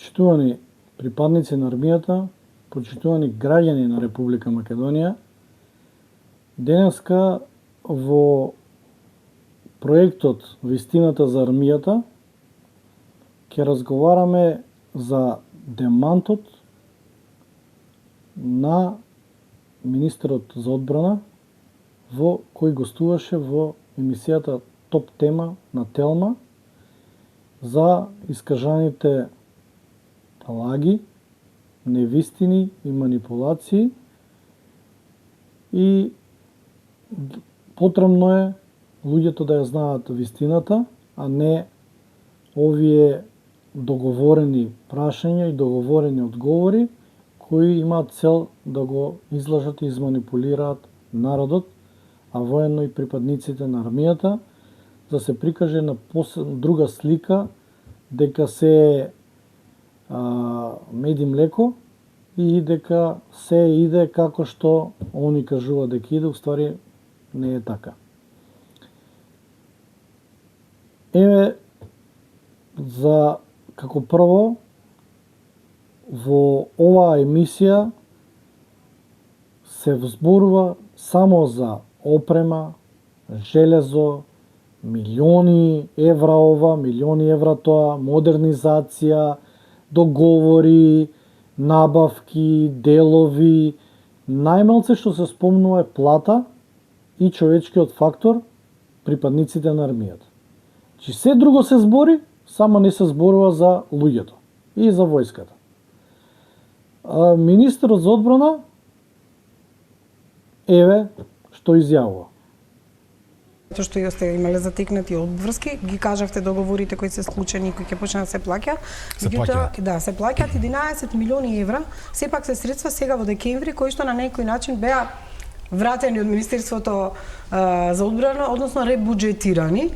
почитувани припадници на армијата, почитувани граѓани на Република Македонија, денеска во проектот Вистината за армијата ќе разговараме за демантот на министерот за одбрана во кој гостуваше во емисијата Топ тема на Телма за искажаните лаги, невистини и манипулации, и потребно е луѓето да ја знаат вистината, а не овие договорени прашања и договорени одговори кои имаат цел да го излажат и изманипулираат народот, а воено и припадниците на армијата, да се прикаже на друга слика дека се мед и млеко и дека се иде како што они кажуваат дека иде, уствари не е така. Еве, за како прво, во оваа емисија се зборува само за опрема, железо, милиони евра ова, милиони евра тоа, модернизација, договори, набавки, делови. Најмалце што се спомнува е плата и човечкиот фактор припадниците на армијата. Чи се друго се збори, само не се зборува за луѓето и за војската. Министерот за одбрана, еве, што изјавува. Тоа што ја сте имале затекнати обврски, ги кажавте договорите кои се склучени и кои ќе почнат да се плаќа. Да, се плаќаат 11 милиони евра, сепак се средства сега во декември кои што на некој начин беа вратени од Министерството за одбрана, односно ребуџетирани.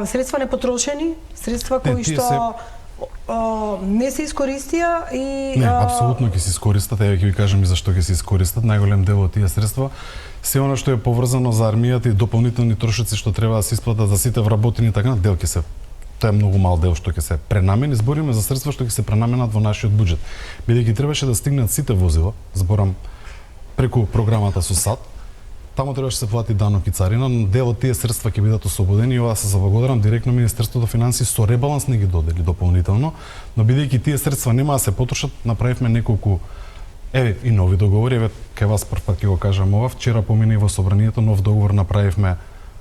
Средства непотрошени, средства кои што не се искористија и Не, апсолутно ќе се искористат, еве ќе ви кажам и зашто ќе се искористат. Најголем дел од тие средства се она што е поврзано за армијата и дополнителни трошоци што треба да се исплатат за сите вработени, така дел ќе се, тоа е многу мал дел што ќе се пренамени. Збориме за средства што ќе се пренаменат во нашиот буџет. Бидејќи требаше да стигнат сите возила, зборам преку програмата со САД, таму требаше да се плати данок и царина, но дел од тие средства ќе бидат ослободени и ова се заблагодарам директно Министерството финансии со ребаланс не ги додели дополнително, но бидејќи тие средства нема да се потрошат, направивме неколку и нови договори. Еве кај вас прв пат ќе го кажам ова, вчера помина и во собранието нов договор направивме,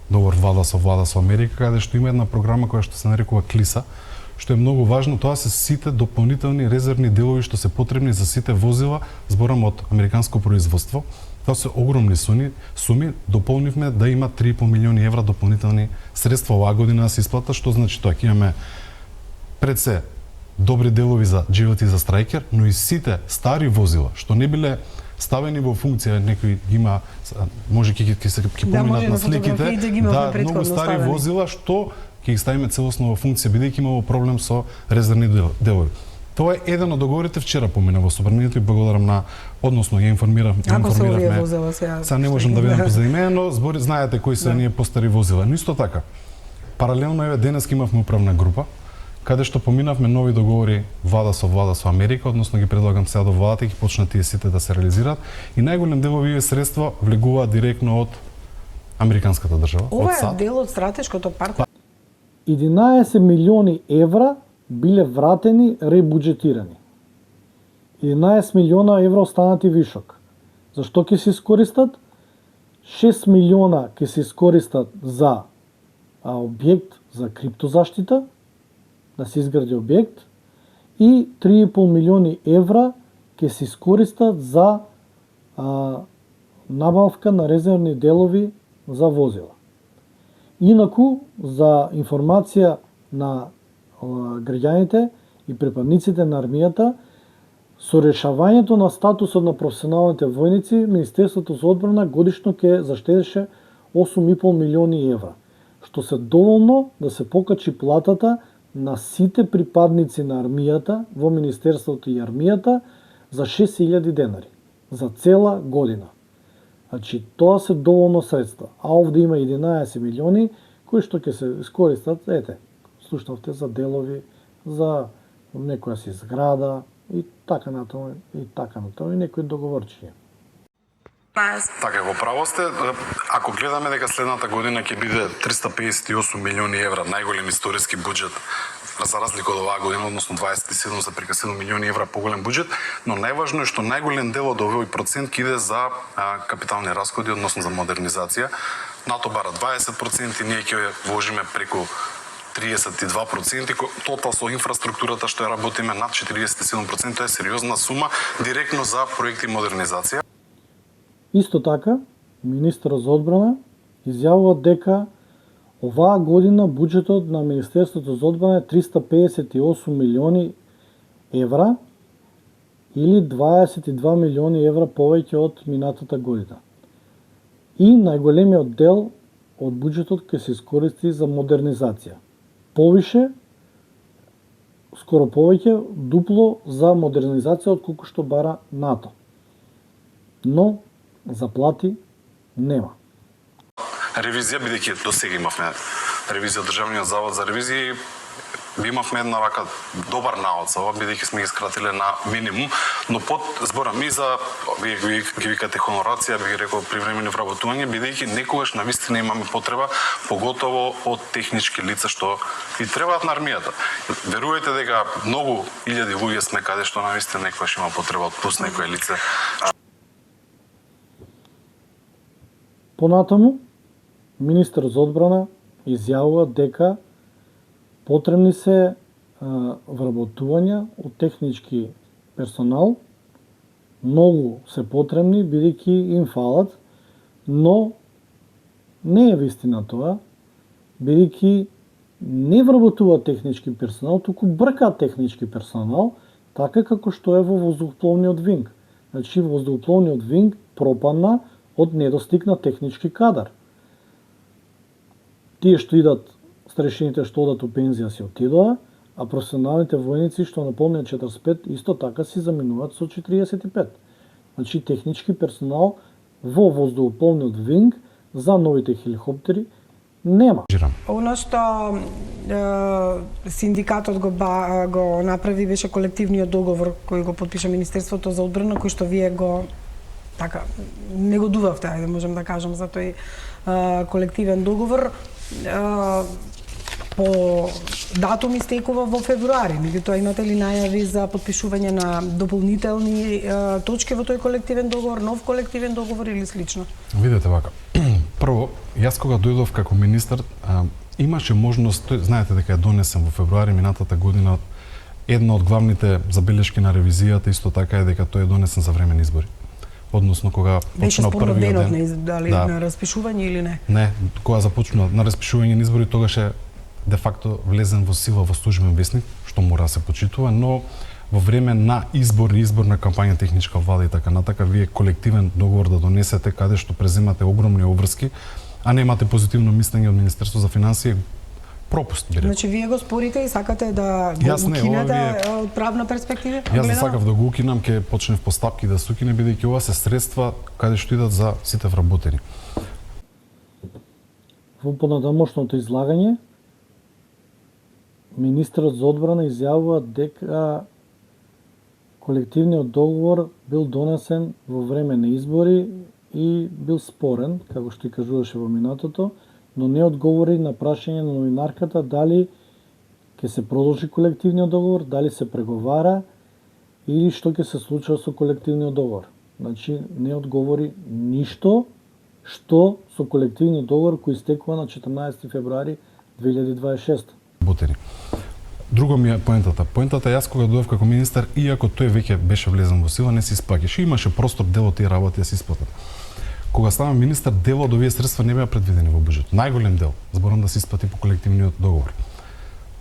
договор влада со Америка, каде што има една програма која што се нарекува КЛИСА, што е многу важно. Тоа се сите дополнителни резервни делови што се потребни за сите возила, зборам од американско производство. Тоа се огромни суми, дополнивме да има 3,5 милиони евра дополнителни средства оваа година да се исплата, што значи тоа ќе имаме пред се добри делови за GLT за Страйкер, но и сите стари возила што не биле ставени во функција, некои ги има, може ќе се поминат на сликите, да, многу стари возила што ќе ги ставиме целосно во функција, бидејќи имало проблем со резервни делови. Тоа е еден од договорите, вчера помина во собранието и благодарам на, односно ја информиравме. Сега не можам да видам за име, но знаете кои се ние постари возила. Но исто така, паралелно еве денес имавме управна група, каде што поминавме нови договори влада со Америка, односно ги предлагам сега до владата и ќе почнат тие сите да се реализираат. И најголем дел овие средства влегуваат директно од американската држава. Ова е дел од стратешкото партнерство. 11 милиони евра биле вратени, ребуџетирани. 11 милиона евра останати вишок. Зашто ќе се искористат? 6 милиона ќе се искористат за објект за криптозаштита, да се изгради објект, и 3,5 милиони евра ќе се искористат за набавка на резервни делови за возила. Инаку, за информација на граѓаните и припадниците на армијата, со решавањето на статусот на професионалните војници, Министерството за одбрана годишно ќе заштедеше 8,5 милиони евра, што се доволно да се покачи платата на сите припадници на армијата во Министерството и армијата за 6.000 денари за цела година. Значи, тоа се доволно средства. А овде има 11 милиони кои што ќе се искористат, ете, слушнавте за делови, за некоја си зграда и така натаму и некои договорчија. Така, во право сте. Ако гледаме дека следната година ќе биде 358 милиони евра, најголем историски буџет, за разлика од оваа година, односно 27,7 милиони евра поголем буџет, но најважно е што најголем дел од овој процент ќе иде за капитални расходи, односно за модернизација. НАТО бара 20%, ние ќе вложиме преку 32%, тотал со инфраструктурата што ја работиме над 47%, тоа е сериозна сума директно за проекти модернизација. Исто така, министерот за одбрана изјавува дека оваа година буџетот на Министерството за одбрана е 358 милиони евра или 22 милиони евра повеќе од минатата година. И најголемиот дел од буџетот ќе се искористи за модернизација. Повише, скоро повеќе, дупло за модернизација од колку што бара НАТО. Но заплати нема. Ревизија, бидејќи до сега имавме ревизија од Државниот завод за ревизија, имавме една вака добар наод за ова, бидејќи сме ги скратиле на минимум, но под зборам и за ги викате хонорација, би ги рекол привремени вработување, бидејќи некогаш навистина имаме потреба, поготово од технички лица што и требаат на армијата. Верувајте дека многу илјади луѓе сме каде што навистина некогаш има потреба од плюс некое лице. Понатаму, министерот за одбрана изјавува дека потребни се вработувања од технички персонал, многу се потребни, бидејќи им фалат, но не е вистина тоа, бидејќи не вработува технички персонал, туку брка технички персонал, така како што е во воздухопловниот винг. Значи, воздухопловниот винг пропадна од недостиг на технички кадар. Тие што идат, старешините што одат у пензија си отидоа, а професионалните војници што наполнија 45 исто така си заминуваат со 45. Значи, технички персонал во воздухопловниот винг за новите хеликоптери нема. Оно што синдикатот го направи беше колективниот договор кој го потпиша Министерството за одбрана, кој што вие го така негодувавте, ајде можам да кажам за тој колективен договор. По датум истекува во февруари, меѓутоа имате ли најави за потпишување на дополнителни точки во тој колективен договор, нов колективен договор или слично? Видете вака. Прво, јас кога дојдов како министар, имаше можност, знаете дека е донесен во февруари минатата година, една од главните забелешки на ревизијата исто така е дека тој е донесен за време на избори. Односно кога почна првиот ден, дали на распишување или не? Не, кога започна на распишување на избори, тогаш е де факто влезен во сила во службен весник, што мора да се почитува, но во време на изборна кампања, техничка влада и така натака, вие колективен договор да донесете каде што преземате огромни обврски, а немате позитивно мислење од Министерството за финансии, пропуст, би рекол. Значи, вие го спорите и сакате да го укинете од правна перспектива? Јас не сакав да го укинам, ќе почнев постапки да се укине, бидејќи ова се средства каде што идат за сите вработени. Во понатамошното излагање, министерот за одбрана изјавува дека колективниот договор бил донесен во време на избори и бил спорен, како што и кажуваше во минатото, но не одговори на прашање на новинарката дали ќе се продолжи колективниот договор, дали се преговара или што ќе се случува со колективниот договор. Значи, не одговори ништо што со колективниот договор кој истекува на 14 февруари 2026. Друго ми е поентата. Поентата јас кога дојдов како министар, иако тој веќе беше влезен во сила, не се исплаќаше. Имаше простор дел од тие работи да се исплатат. Кога станам министар, дел од овие средства не беа предвидени во буџетот. Најголем дел, зборам да се исплати по колективниот договор.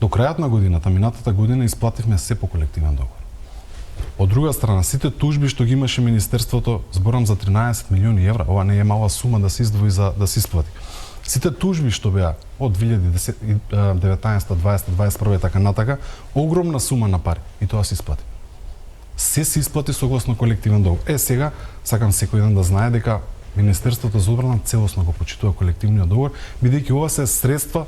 До крајот на годината, минатата година, исплативме се по колективен договор. Од друга страна, сите тужби што ги имаше министерството, зборам за 13 милиони евра, ова не е мала сума да се издвои за да се исплати. Сите тужби што беа од 2019, 2020, 2021 и така натака, огромна сума на пари и тоа се исплати. Се исплати согласно колективен договор. Сега сакам секој ден да знае дека Министерството за одбрана целосно го почитува колективниот договор, бидејќи ова се средства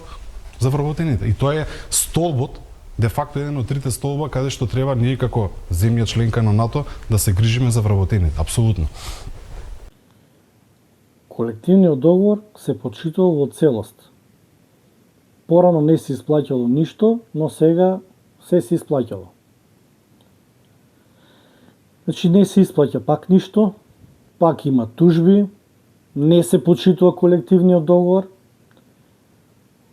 за вработените. И тоа е столбот де факто еден од трите столба каде што треба ние како земја членка на НАТО да се грижиме за вработените. Апсолутно. Колективниот договор се почитувал во целост. Порано не се исплаќало ништо, но сега се исплаќало. Значи не се исплаќа пак ништо, пак има тужби, не се почитува колективниот договор,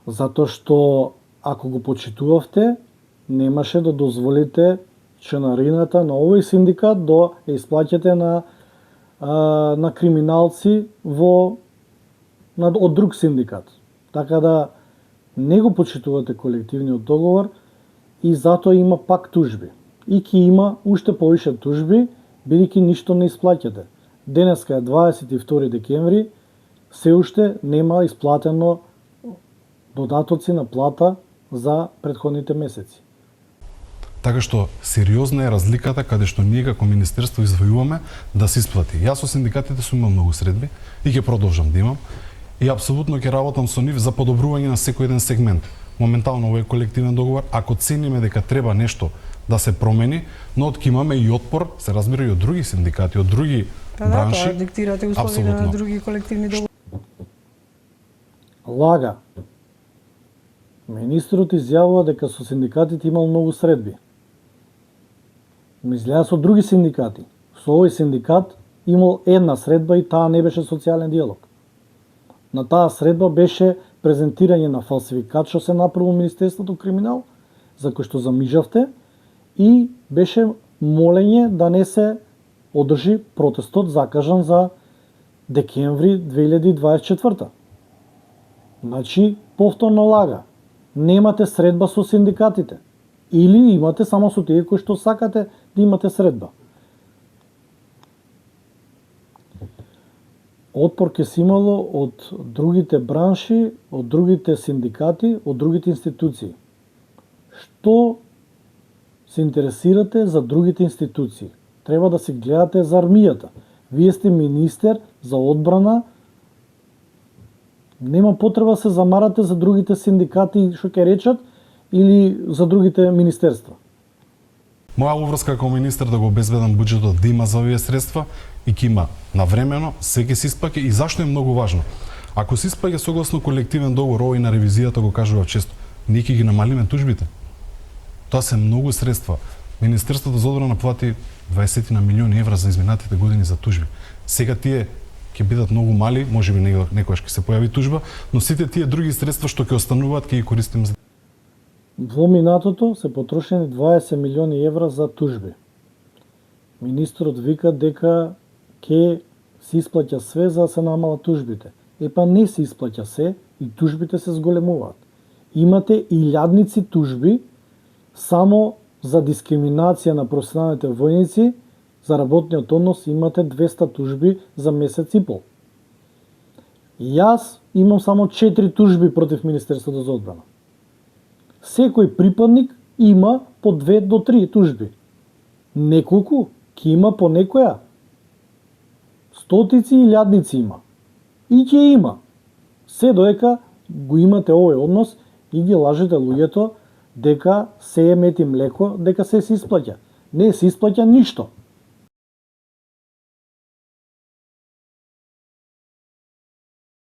затоа што ако го почитувавте, немаше да дозволите членарината на овој синдикат да ја исплаќате на криминалци од друг синдикат. Така да не го почитувате колективниот договор и затоа има пак тужби. И ќе има уште повише тужби, бидејќи ништо не исплаќате. Денеска е 22 декември, се уште нема исплатено додатоци на плата за претходните месеци. Така што сериозна е разликата каде што ние како министерство извојуваме да се исплати. Јас со синдикатите сум имал многу средби и ќе продолжам да имам и апсолутно ќе работам со нив за подобрување на секој еден сегмент. Моментално овој колективен договор, ако цениме дека треба нешто да се промени, но ќе имаме и отпор, се разбира и од други синдикати, од други бранши. Да, диктирате условија на други колективни договори. Лага. Министрот изјавува дека со синдикатите имал многу средби. Изгледа со други синдикати. Со овој синдикат имал една средба и таа не беше социјален диалог. На таа средба беше презентирање на фалсификат што се направи во Министерството криминал, за кој што замижавте, и беше молење да не се одржи протестот закажан за декември 2024. Значи, повторно лага. Немате средба со синдикатите. Или имате само со тие кои што сакате да имате средба. Отпор ќе се имало од другите бранши, од другите синдикати, од другите институции. Што се интересирате за другите институции? Треба да се гледате за армијата. Вие сте министер за одбрана, нема потреба се замарате за другите синдикати што ќе речат или за другите министерства. Моја обврска како министер да го обезбедам буџетот да има за овие средства и ќе има навремено, се ќе се исплаќа и зашто е многу важно. Ако се исплаќа согласно колективен договор, овој на ревизијата го кажува често, ние ќе ги намалиме тужбите. Тоа се многу средства. Министерството за одбрана плати 20 на милиони евра за изминатите години за тужби. Сега тие ќе бидат многу мали, можеби некогаш ќе се појави тужба, но сите тие други средства што ќе остануваат ќе ги користиме за... Во минатото се потрошени 20 милиони евра за тужби. Министрот вика дека ќе се исплаќа све за да се намалат тужбите. Епа не се исплаќа се и тужбите се зголемуваат. Имате илјадници тужби само за дискриминација на професионалните војници. За работниот однос имате 200 тужби за месец и пол. Јас имам само 4 тужби против Министерството за одбрана. Секој припадник има по 2 до 3 тужби. Неколку ќе има по некоја. Стотици и илјадници има. И ќе има. Се доека го имате овој однос и ги лажете луѓето дека се е мет и млеко, дека се исплаќа. Не се исплаќа ништо.